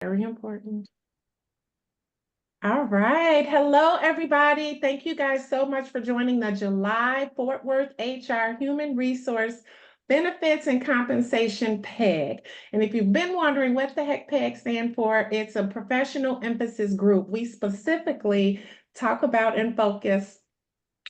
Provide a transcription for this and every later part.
Very important. All right. Hello, everybody. Thank you guys so much for joining the July Fort Worth HR Human Resource Benefits and Compensation PEG. And if you've been wondering what the heck PEG stands for, it's a professional emphasis group. We specifically talk about and focus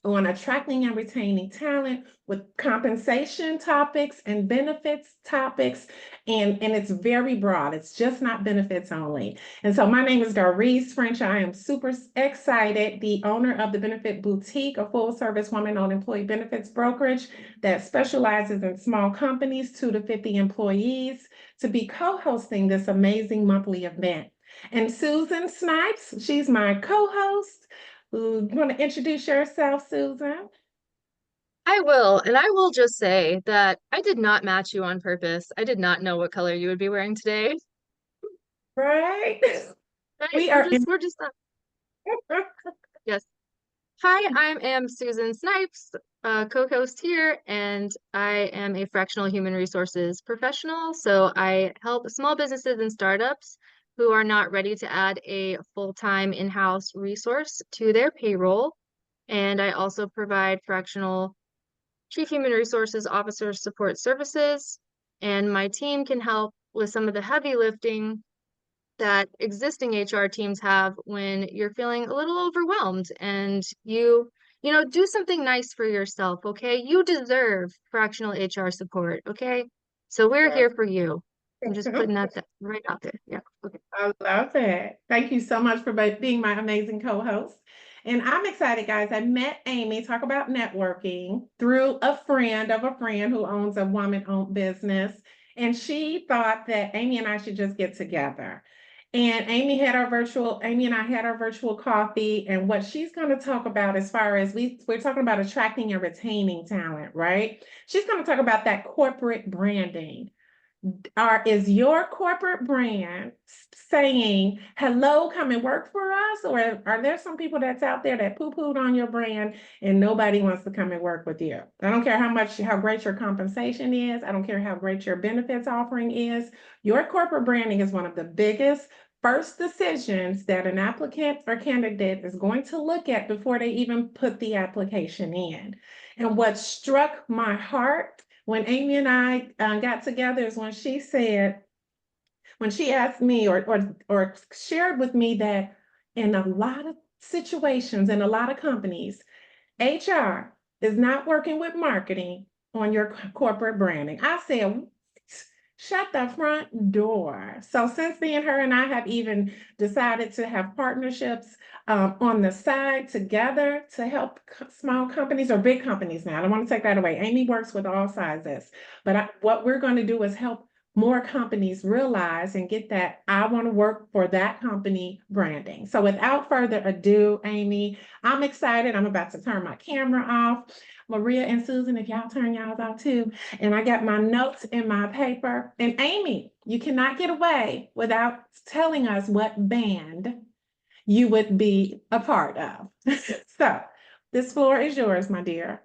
on attracting and retaining talent with compensation topics and benefits topics. And it's very broad. It's just not benefits only. And so my name is Doris French. I am super excited, the owner of the Benefit Boutique, a full service woman-owned employee benefits brokerage that specializes in small companies, 2 to 50 employees, to be co-hosting this amazing monthly event. And Susan Snipes, she's my co-host. You want to introduce yourself, Susan? I will, and I will just say that I did not match you on purpose. I did not know what color you would be wearing today. Right? Right? We We're are just in. we're just not. Yes. Hi, I am Susan Snipes, co-host here, and I am a fractional human resources professional. So I help small businesses and startups who are not ready to add a full-time in-house resource to their payroll. And I also provide fractional Chief Human Resources Officer Support Services, and my team can help with some of the heavy lifting that existing HR teams have when you're feeling a little overwhelmed and do something nice for yourself, okay? You deserve fractional HR support, okay? So we're here for you. I'm just putting that right out there. Yeah. Okay. I love it. Thank you so much for being my amazing co-host. And I'm excited, guys. I met Amy, talk about networking, through a friend of a friend who owns a woman-owned business. And she thought that Amy and I should just get together. And Amy and I had our virtual coffee. And what she's going to talk about as far as we're talking about attracting and retaining talent, right? She's going to talk about that corporate branding. Is your corporate brand saying, hello, come and work for us? Or are there some people that's out there that poo-pooed on your brand and nobody wants to come and work with you? I don't care how great your compensation is. I don't care how great your benefits offering is. Your corporate branding is one of the biggest first decisions that an applicant or candidate is going to look at before they even put the application in. And what struck my heart when Amy and I got together is when she asked me or shared with me that in a lot of situations, in a lot of companies, HR is not working with marketing on your corporate branding. I said, shut the front door. So since then, her and I have even decided to have partnerships on the side together to help small companies or big companies now. I don't want to take that away. Amy works with all sizes, but what we're going to do is help more companies realize and get that I want to work for that company branding. So without further ado, Amy, I'm excited. I'm about to turn my camera off. Maria and Susan, if y'all turn y'all off too. And I got my notes in my paper. And Amy, you cannot get away without telling us what band you would be a part of. So this floor is yours, my dear.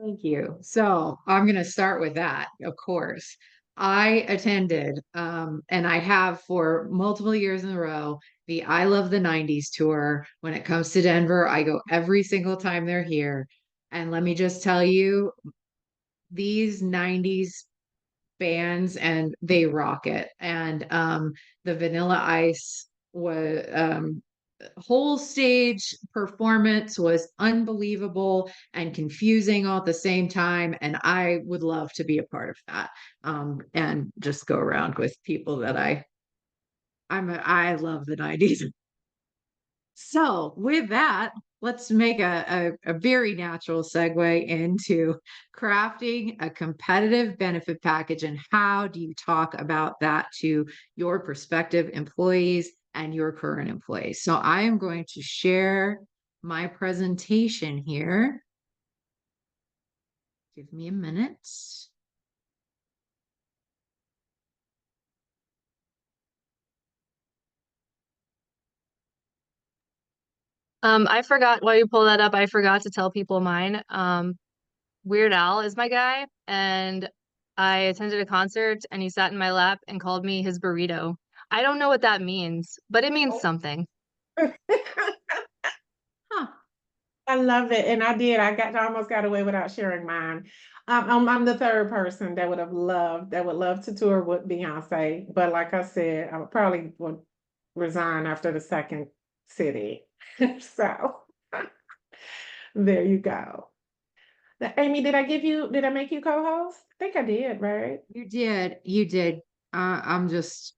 Thank you. So I'm going to start with that, of course. I attended, and I have for multiple years in a row, the I Love the 90s tour. When it comes to Denver, I go every single time they're here. And let me just tell you, these 90s bands and they rock it. And the Vanilla Ice was whole stage performance was unbelievable and confusing all at the same time. And I would love to be a part of that. And just go around with people that I love the 90s. So with that, let's make a very natural segue into crafting a competitive benefit package and how do you talk about that to your prospective employees and your current employees. So I am going to share my presentation here. Give me a minute. I forgot while you pull that up, I forgot to tell people mine. Weird Al is my guy, and I attended a concert and he sat in my lap and called me his burrito. I don't know what that means, but it means something. Huh. I love it, and I almost got away without sharing mine. I'm the third person that would love to tour with Beyonce, but like I said, I probably would resign after the second city. So there you go. Amy, did I make you co-host? I think I did, right? You did. I'm just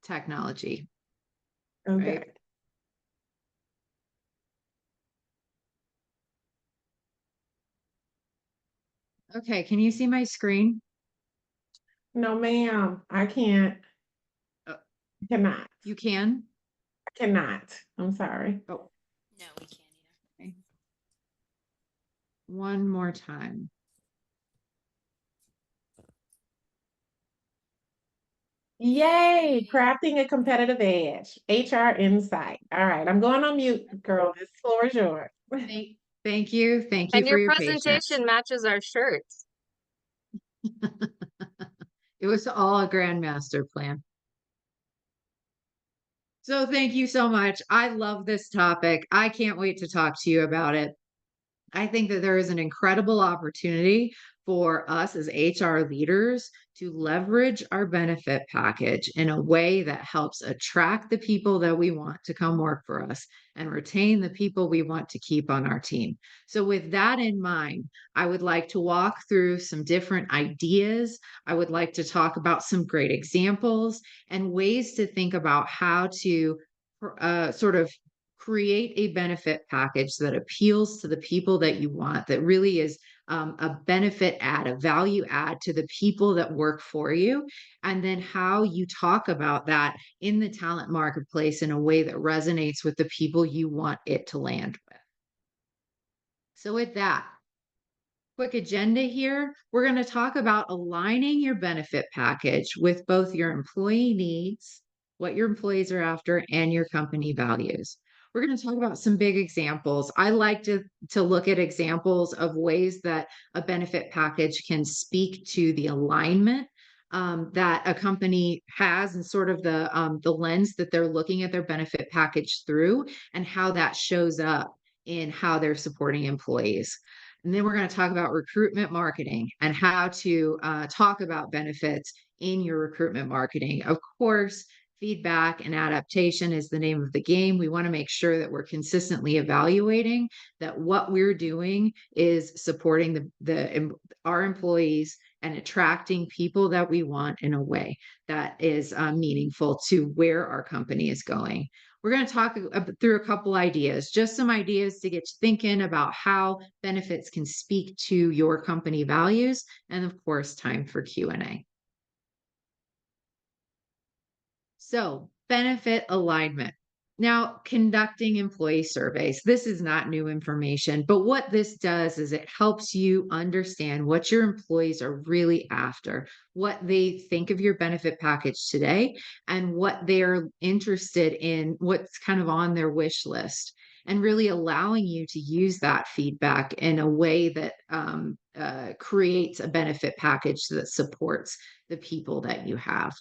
technology, right? Okay. Okay, can you see my screen? No, ma'am, I can't. Uh, Cannot. You can? I cannot. I'm sorry. Oh, No, we can't either. okay. One more time. Yay, crafting a competitive edge, HR insight. All right, I'm going on mute, girl. This floor is yours. Thank you. Thank you And for your your presentation patience. matches our shirts. It was all a grandmaster plan. So thank you so much. I love this topic. I can't wait to talk to you about it. I think that there is an incredible opportunity for us as HR leaders to leverage our benefit package in a way that helps attract the people that we want to come work for us and retain the people we want to keep on our team. So, with that in mind, I would like to walk through some different ideas. I would like to talk about some great examples and ways to think about how to sort of create a benefit package that appeals to the people that you want, that really is a benefit add, a value add to the people that work for you, and then how you talk about that in the talent marketplace in a way that resonates with the people you want it to land with. So, with that, quick agenda here. We're going to talk about aligning your benefit package with both your employee needs, what your employees are after, and your company values. We're going to talk about some big examples. I like to look at examples of ways that a benefit package can speak to the alignment that a company has and sort of the lens that they're looking at their benefit package through, and how that shows up in how they're supporting employees. And then we're going to talk about recruitment marketing and how to talk about benefits in your recruitment marketing. Of course, feedback and adaptation is the name of the game. We want to make sure that we're consistently evaluating that what we're doing is supporting our employees and attracting people that we want in a way that is meaningful to where our company is going. We're going to talk through a couple ideas, just some ideas to get you thinking about how benefits can speak to your company values, and of course, time for Q&A. So, benefit alignment. Now, conducting employee surveys. This is not new information, but what this does is it helps you understand what your employees are really after, what they think of your benefit package today, and what they're interested in, what's kind of on their wish list, and really allowing you to use that feedback in a way that creates a benefit package that supports the people that you have.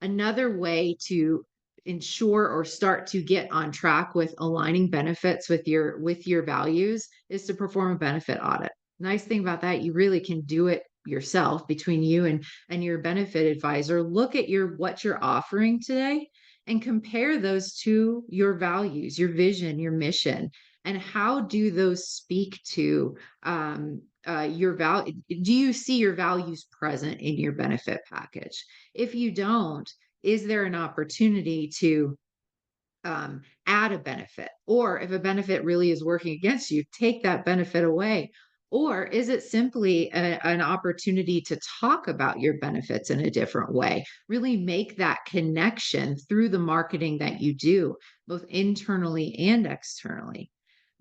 Another way to ensure or start to get on track with aligning benefits with your values is to perform a benefit audit. Nice thing about that, you really can do it yourself between you and your benefit advisor. Look at what you're offering today and compare those to your values, your vision, your mission, and how do those speak to your value. Do you see your values present in your benefit package? If you don't, is there an opportunity to add a benefit? Or if a benefit really is working against you, take that benefit away. Or is it simply an opportunity to talk about your benefits in a different way? Really make that connection through the marketing that you do, both internally and externally.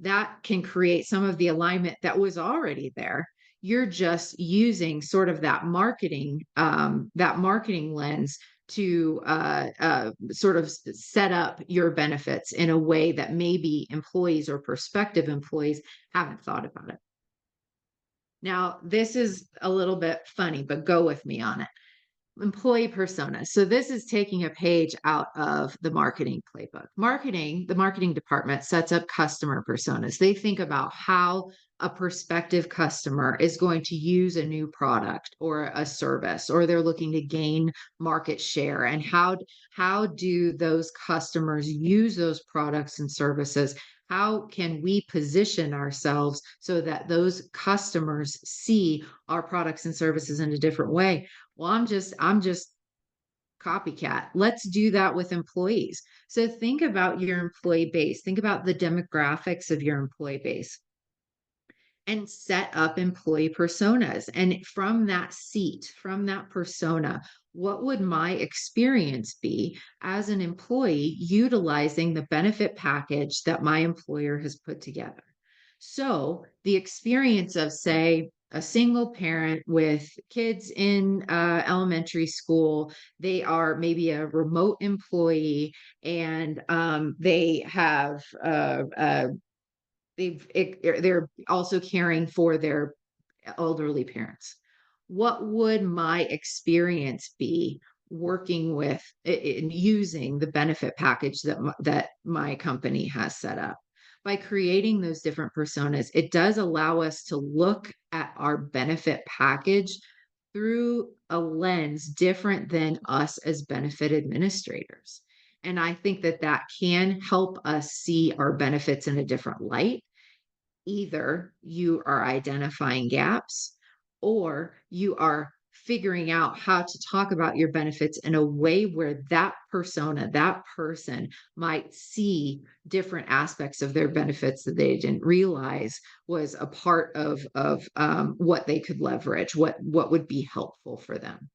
That can create some of the alignment that was already there. You're just using sort of that marketing lens to sort of set up your benefits in a way that maybe employees or prospective employees haven't thought about it. Now, this is a little bit funny, but go with me on it. Employee persona. So this is taking a page out of the marketing playbook. The marketing department sets up customer personas. They think about how a prospective customer is going to use a new product or a service, or they're looking to gain market share, and how do those customers use those products and services? How can we position ourselves so that those customers see our products and services in a different way? Well, I'm just copycat. Let's do that with employees. So think about your employee base. Think about the demographics of your employee base and set up employee personas. And from that seat, from that persona, what would my experience be as an employee utilizing the benefit package that my employer has put together? So the experience of, say, a single parent with kids in elementary school, they are maybe a remote employee, and they have they're also caring for their elderly parents. What would my experience be working with in using the benefit package that my company has set up? By creating those different personas, it does allow us to look at our benefit package through a lens different than us as benefit administrators. And I think that that can help us see our benefits in a different light. Either you are identifying gaps, or you are figuring out how to talk about your benefits in a way where that persona, that person might see different aspects of their benefits that they didn't realize was a part of what they could leverage, what would be helpful for them.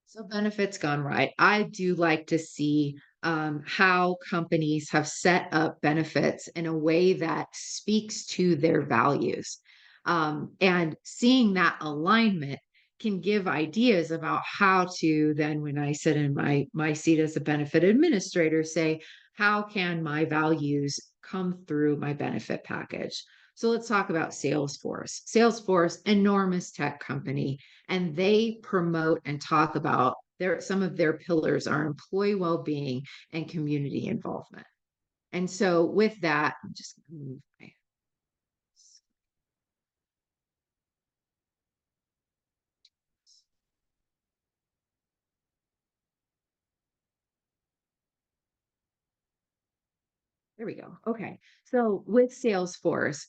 So benefits gone right. I do like to see how companies have set up benefits in a way that speaks to their values. And seeing that alignment can give ideas about how to then, when I sit in my seat as a benefit administrator, say, how can my values come through my benefit package? So let's talk about Salesforce. Salesforce, enormous tech company, and they promote and talk about some of their pillars are employee well-being and community involvement. And so with that, I'm just gonna move my there we go. Okay. So with Salesforce,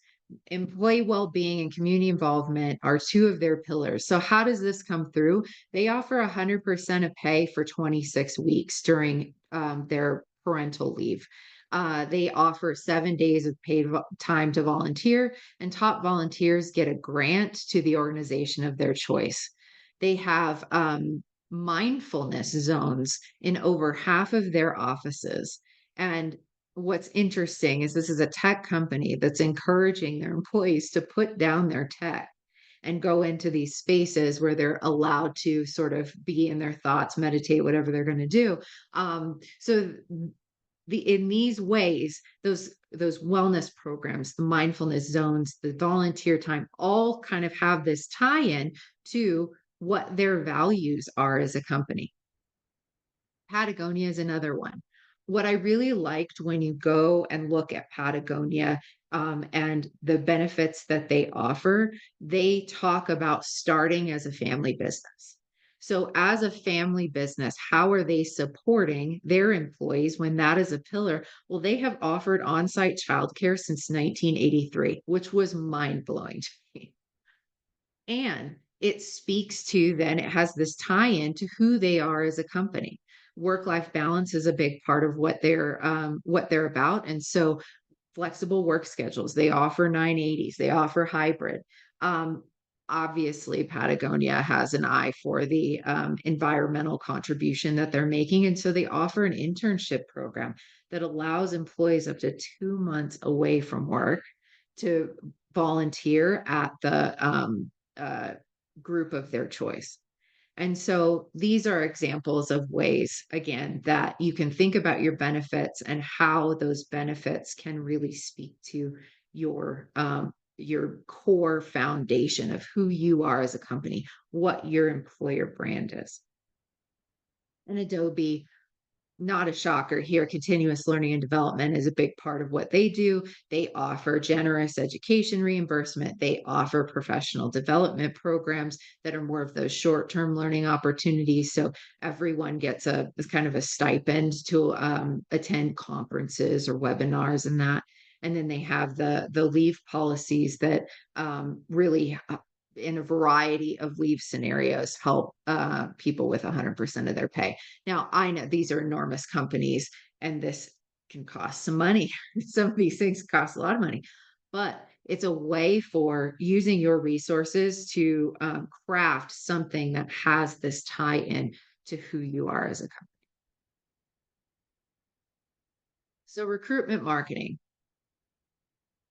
employee well-being and community involvement are two of their pillars. So how does this come through? They offer 100% of pay for 26 weeks during their parental leave. They offer 7 days of paid time to volunteer, and top volunteers get a grant to the organization of their choice. They have mindfulness zones in over half of their offices. And what's interesting is this is a tech company that's encouraging their employees to put down their tech and go into these spaces where they're allowed to sort of be in their thoughts, meditate, whatever they're going to do. So in these ways, those wellness programs, the mindfulness zones, the volunteer time, all kind of have this tie-in to what their values are as a company. Patagonia is another one. What I really liked when you go and look at Patagonia and the benefits that they offer, they talk about starting as a family business. So, as a family business, how are they supporting their employees when that is a pillar? Well, they have offered on site childcare since 1983, which was mind blowing to me. And it speaks to then it has this tie in to who they are as a company. Work-life balance is a big part of what they're about. And so flexible work schedules, they offer 980s, they offer hybrid. Um, Obviously, Patagonia has an eye for the environmental contribution that they're making. And so they offer an internship program that allows employees up to 2 months away from work to volunteer at the group of their choice. And so these are examples of ways, again, that you can think about your benefits and how those benefits can really speak to your core foundation of who you are as a company, what your employer brand is. And Adobe, not a shocker here, continuous learning and development is a big part of what they do. They offer generous education reimbursement. They offer professional development programs that are more of those short-term learning opportunities. So everyone gets a kind of a stipend to attend conferences or webinars and that. And then they have the leave policies that really in a variety of leave scenarios help people with 100% of their pay. Now, I know these are enormous companies and this can cost some money. Some of these things cost a lot of money, but it's a way for using your resources to craft something that has this tie in to who you are as a company. So, recruitment marketing.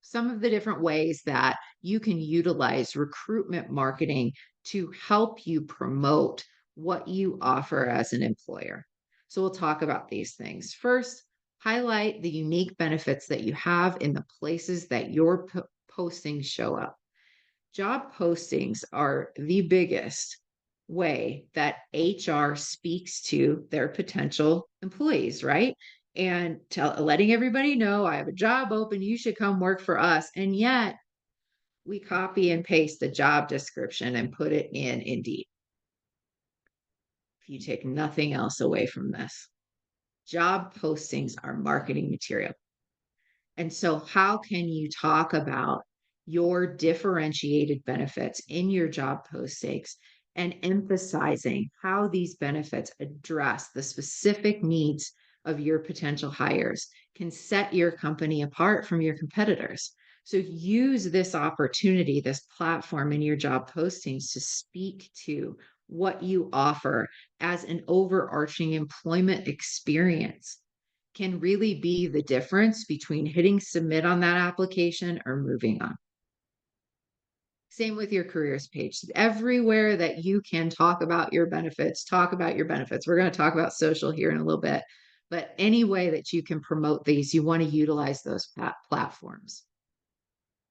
Some of the different ways that you can utilize recruitment marketing to help you promote what you offer as an employer. So, we'll talk about these things. First, highlight the unique benefits that you have in the places that your postings show up. Job postings are the biggest way that HR speaks to their potential employees, right? And letting everybody know I have a job open, you should come work for us. And yet we copy and paste the job description and put it in Indeed. If you take nothing else away from this, job postings are marketing material. And so, how can you talk about your differentiated benefits in your job postings and emphasizing how these benefits address the specific needs of your potential hires can set your company apart from your competitors? So, use this opportunity, this platform in your job postings to speak to what you offer as an overarching employment experience can really be the difference between hitting submit on that application or moving on. Same with your careers page. Everywhere that you can talk about your benefits, talk about your benefits. We're going to talk about social here in a little bit, but any way that you can promote these, you want to utilize those platforms.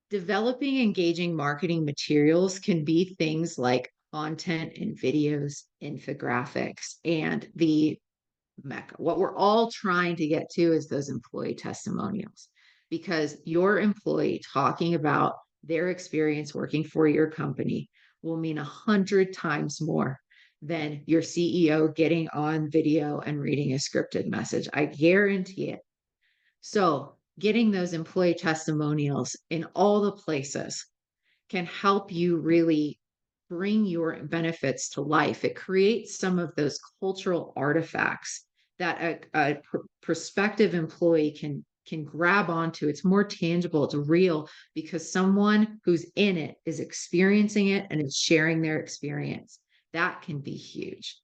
Developing engaging marketing materials can be things like content and videos, infographics, and the Mecca. What we're all trying to get to is those employee testimonials, because your employee talking about their experience working for your company will mean 100 times more than your CEO getting on video and reading a scripted message. I guarantee it. So, getting those employee testimonials in all the places can help you really bring your benefits to life. It creates some of those cultural artifacts that a prospective employee can grab onto. It's more tangible, it's real because someone who's in it is experiencing it and is sharing their experience. That can be huge.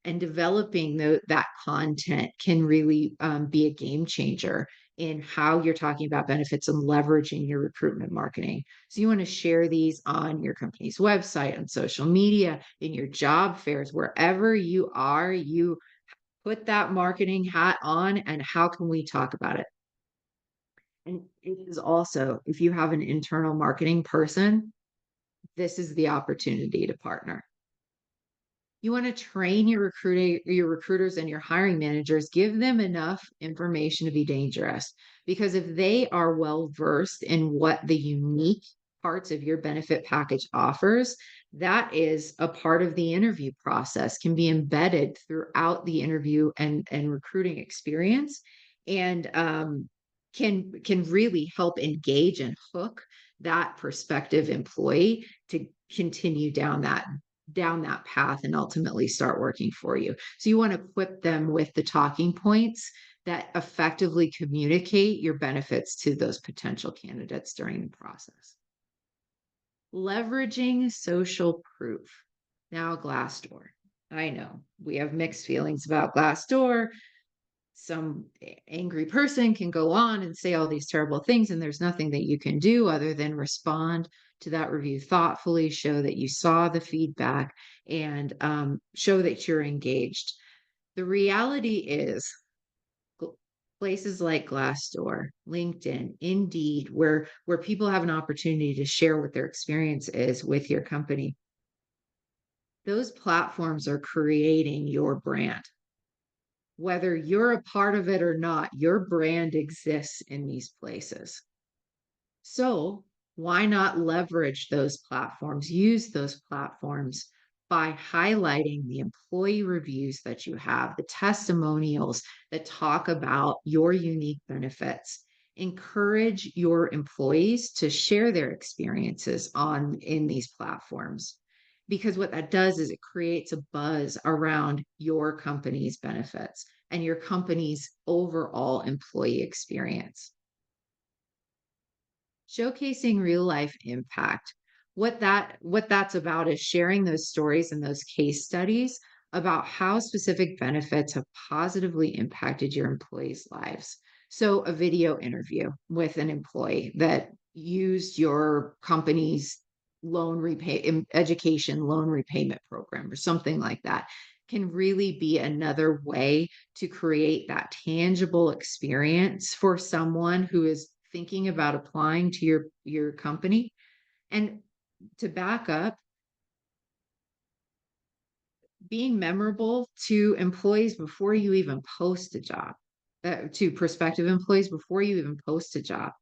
And developing that content can really be a game changer in how you're talking about benefits and leveraging your recruitment marketing. So you want to share these on your company's website, on social media, in your job fairs, wherever you are, you put that marketing hat on and how can we talk about it? And it is also, if you have an internal marketing person, this is the opportunity to partner. You want to train your recruiters and your hiring managers, give them enough information to be dangerous. Because if they are well versed in what the unique parts of your benefit package offers, that is a part of the interview process, can be embedded throughout the interview and recruiting experience, and can really help engage and hook that prospective employee to continue down that path and ultimately start working for you. So you want to equip them with the talking points that effectively communicate your benefits to those potential candidates during the process. Leveraging social proof. Now, Glassdoor. I know we have mixed feelings about Glassdoor. Some angry person can go on and say all these terrible things, and there's nothing that you can do other than respond to that review thoughtfully, show that you saw the feedback, and show that you're engaged. The reality is, places like Glassdoor, LinkedIn, Indeed, where people have an opportunity to share what their experience is with your company, those platforms are creating your brand. Whether you're a part of it or not, your brand exists in these places. So why not leverage those platforms, use those platforms by highlighting the employee reviews that you have, the testimonials that talk about your unique benefits. Encourage your employees to share their experiences in these platforms. Because what that does is it creates a buzz around your company's benefits and your company's overall employee experience. Showcasing real life impact. What that's about is sharing those stories and those case studies about how specific benefits have positively impacted your employees' lives. So a video interview with an employee that used your company's education loan repayment program or something like that can really be another way to create that tangible experience for someone who is thinking about applying to your company. And to back up, being memorable to employees before you even post a job, to prospective employees before you even post a job,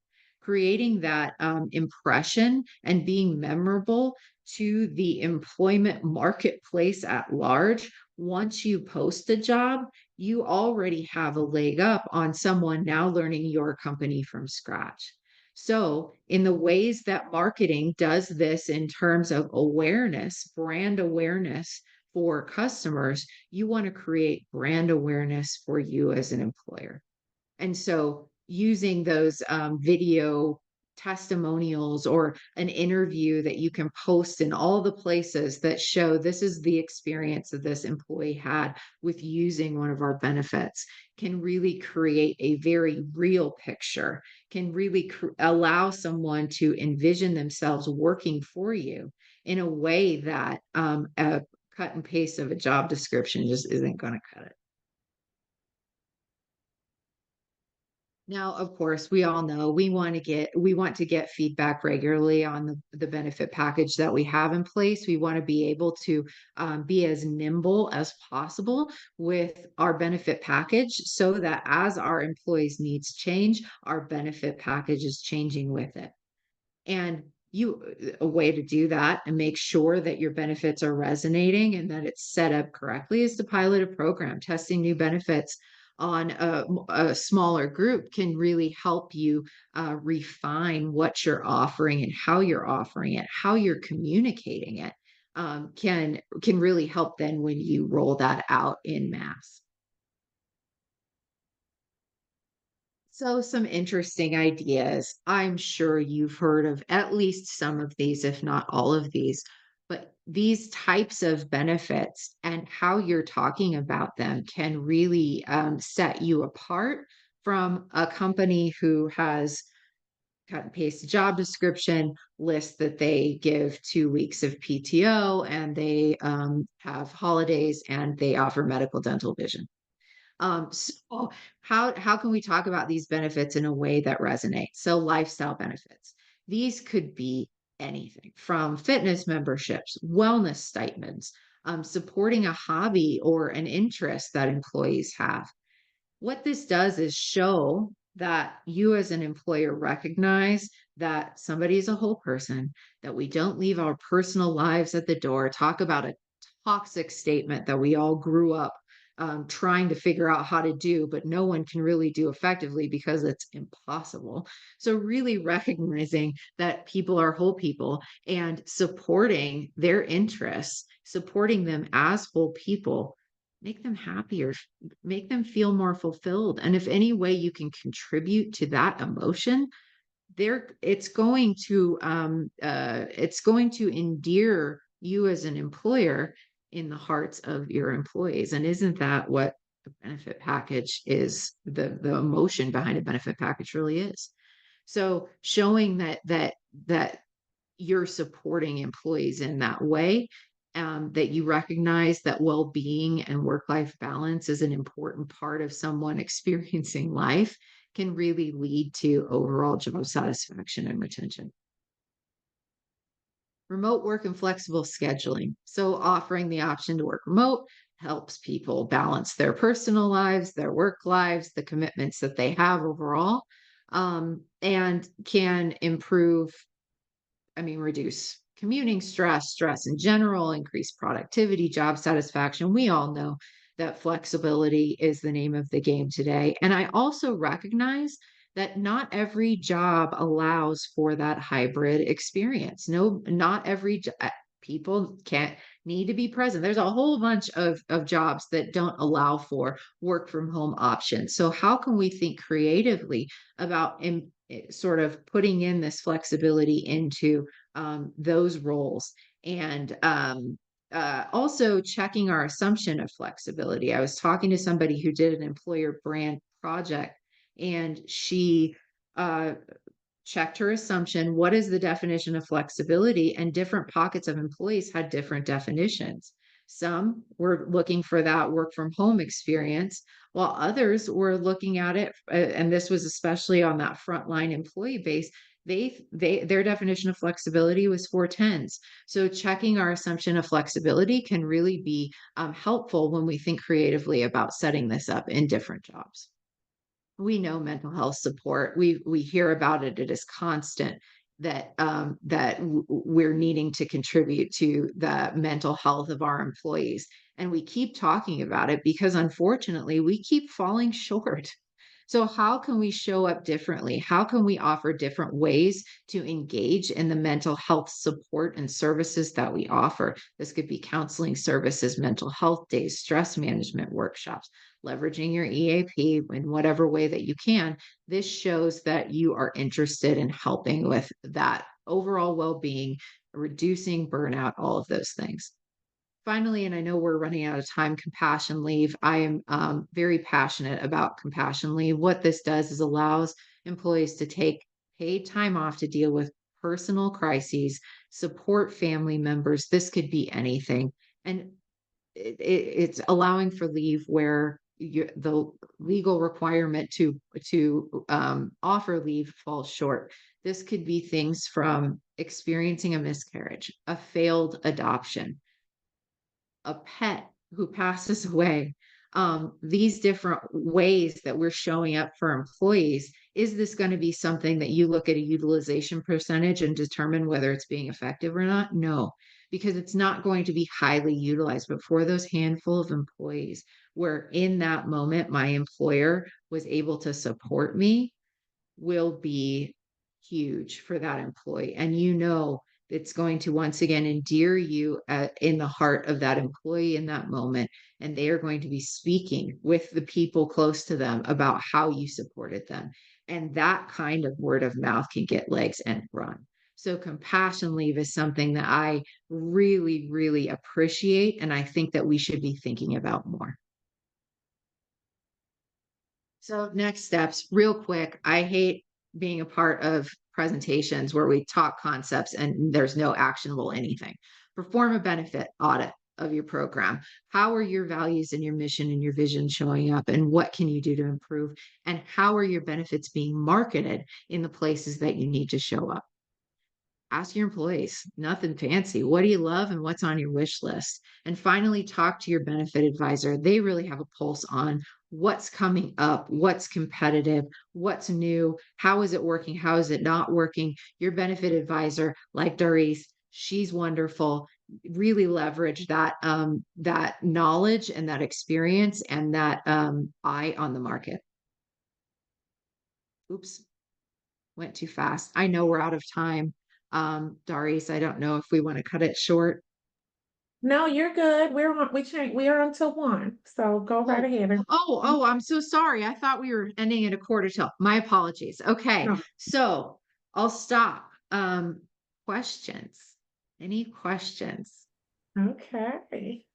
creating that impression and being memorable to the employment marketplace at large. Once you post a job, you already have a leg up on someone now learning your company from scratch. So, in the ways that marketing does this in terms of awareness, brand awareness for customers, you want to create brand awareness for you as an employer. And so using those video testimonials or an interview that you can post in all the places that show this is the experience that this employee had with using one of our benefits can really create a very real picture, can really allow someone to envision themselves working for you in a way that a cut and paste of a job description just isn't going to cut it. Now, of course, we all know we want to get feedback regularly on the benefit package that we have in place. We want to be able to be as nimble as possible with our benefit package so that as our employees' needs change, our benefit package is changing with it. And a way to do that and make sure that your benefits are resonating and that it's set up correctly is to pilot a program. Testing new benefits on a smaller group can really help you refine what you're offering and how you're offering it, how you're communicating it. Can really help then when you roll that out in mass. So, some interesting ideas. I'm sure you've heard of at least some of these, if not all of these. But these types of benefits and how you're talking about them can really set you apart from a company who has cut and paste a job description, list that they give 2 weeks of PTO, and they have holidays, and they offer medical, dental, vision. So how can we talk about these benefits in a way that resonates? So lifestyle benefits. These could be anything from fitness memberships, wellness stipends, supporting a hobby or an interest that employees have. What this does is show that you as an employer recognize that somebody is a whole person, that we don't leave our personal lives at the door, talk about a toxic statement that we all grew up trying to figure out how to do, but no one can really do effectively because it's impossible. So, really recognizing that people are whole people and supporting their interests, supporting them as whole people, make them happier, make them feel more fulfilled. And if any way you can contribute to that emotion, it's going to endear you as an employer in the hearts of your employees. And isn't that what a benefit package is? The emotion behind a benefit package really is. So showing that you're supporting employees in that way, that you recognize that well-being and work-life balance is an important part of someone experiencing life, can really lead to overall job satisfaction and retention. Remote work and flexible scheduling. So, offering the option to work remote helps people balance their personal lives, their work lives, the commitments that they have overall, and can improve, reduce commuting stress, stress in general, increase productivity, job satisfaction. We all know that flexibility is the name of the game today. And I also recognize that not every job allows for that hybrid experience. No, not every people can't need to be present. There's a whole bunch of jobs that don't allow for work from home options. So how can we think creatively about sort of putting in this flexibility into those roles, and also checking our assumption of flexibility. I was talking to somebody who did an employer brand project, and she uh, checked her assumption. What is the definition of flexibility? And different pockets of employees had different definitions. Some were looking for that work from home experience, while others were looking at it, and this was especially on that frontline employee base. Their definition of flexibility was 410s. So checking our assumption of flexibility can really be helpful when we think creatively about setting this up in different jobs. We know mental health support. We hear about it. It is constant that we're needing to contribute to the mental health of our employees, and we keep talking about it because unfortunately we keep falling short. So how can we show up differently? How can we offer different ways to engage in the mental health support and services that we offer? This could be counseling services, mental health days, stress management workshops, leveraging your EAP in whatever way that you can. This shows that you are interested in helping with that overall well-being, reducing burnout, all of those things. Finally, and I know we're running out of time, compassion leave. I am very passionate about compassion leave. What this does is allows employees to take paid time off to deal with personal crises, support family members. This could be anything. And it's allowing for leave where the legal requirement to offer leave falls short. This could be things from experiencing a miscarriage, a failed adoption, a pet who passes away. These different ways that we're showing up for employees. Is this going to be something that you look at a utilization percentage and determine whether it's being effective or not? No, because it's not going to be highly utilized. But for those handful of employees where in that moment my employer was able to support me, will be huge for that employee. And it's going to once again endear you in the heart of that employee in that moment. And they are going to be speaking with the people close to them about how you supported them. And that kind of word of mouth can get legs and run. So compassion leave is something that I really, really appreciate. And I think that we should be thinking about more. So next steps, real quick. I hate being a part of presentations where we talk concepts and there's no actionable anything. Perform a benefit audit of your program. How are your values and your mission and your vision showing up, and what can you do to improve? And how are your benefits being marketed in the places that you need to show up? Ask your employees, nothing fancy. What do you love and what's on your wish list? And finally, talk to your benefit advisor. They really have a pulse on what's coming up, what's competitive, what's new, how is it working, how is it not working. Your benefit advisor, like Doris, she's wonderful. Really leverage that knowledge and that experience and that eye on the market. Oops, went too fast. I know we're out of time. Doris, I don't know if we want to cut it short. No, you're good. We are until 1, so go right ahead. I'm so sorry. I thought we were ending at a quarter till. My apologies. Okay, No. so I'll stop. Questions? Any questions? Okay.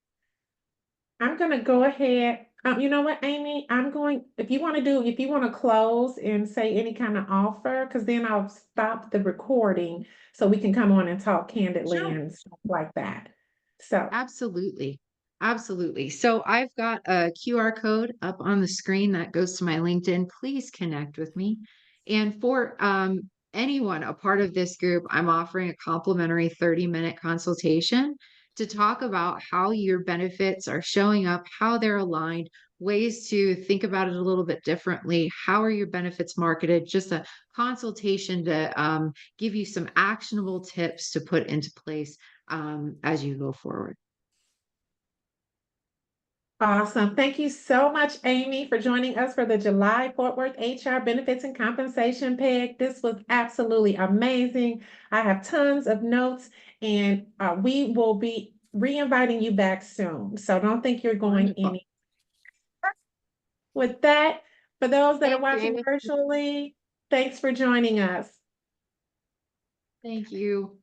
I'm gonna go ahead. You know what, Amy, if you want to close and say any kind of offer, because then I'll stop the recording so we can come on and talk candidly Sure. and stuff like that. So, Absolutely. Absolutely. So I've got a QR code up on the screen that goes to my LinkedIn. Please connect with me. And for anyone a part of this group, I'm offering a complimentary 30-minute consultation to talk about how your benefits are showing up, how they're aligned, ways to think about it a little bit differently. How are your benefits marketed? Just a consultation to give you some actionable tips to put into place as you go forward. awesome. Thank you so much, Amy, for joining us for the July Fort Worth HR Benefits and Compensation Peg. This was absolutely amazing. I have tons of notes, and we will be re-inviting you back soon. So don't think you're going Wonderful. any. With that, for those that are Thank you, watching Amy. virtually, thanks for joining us. Thank you.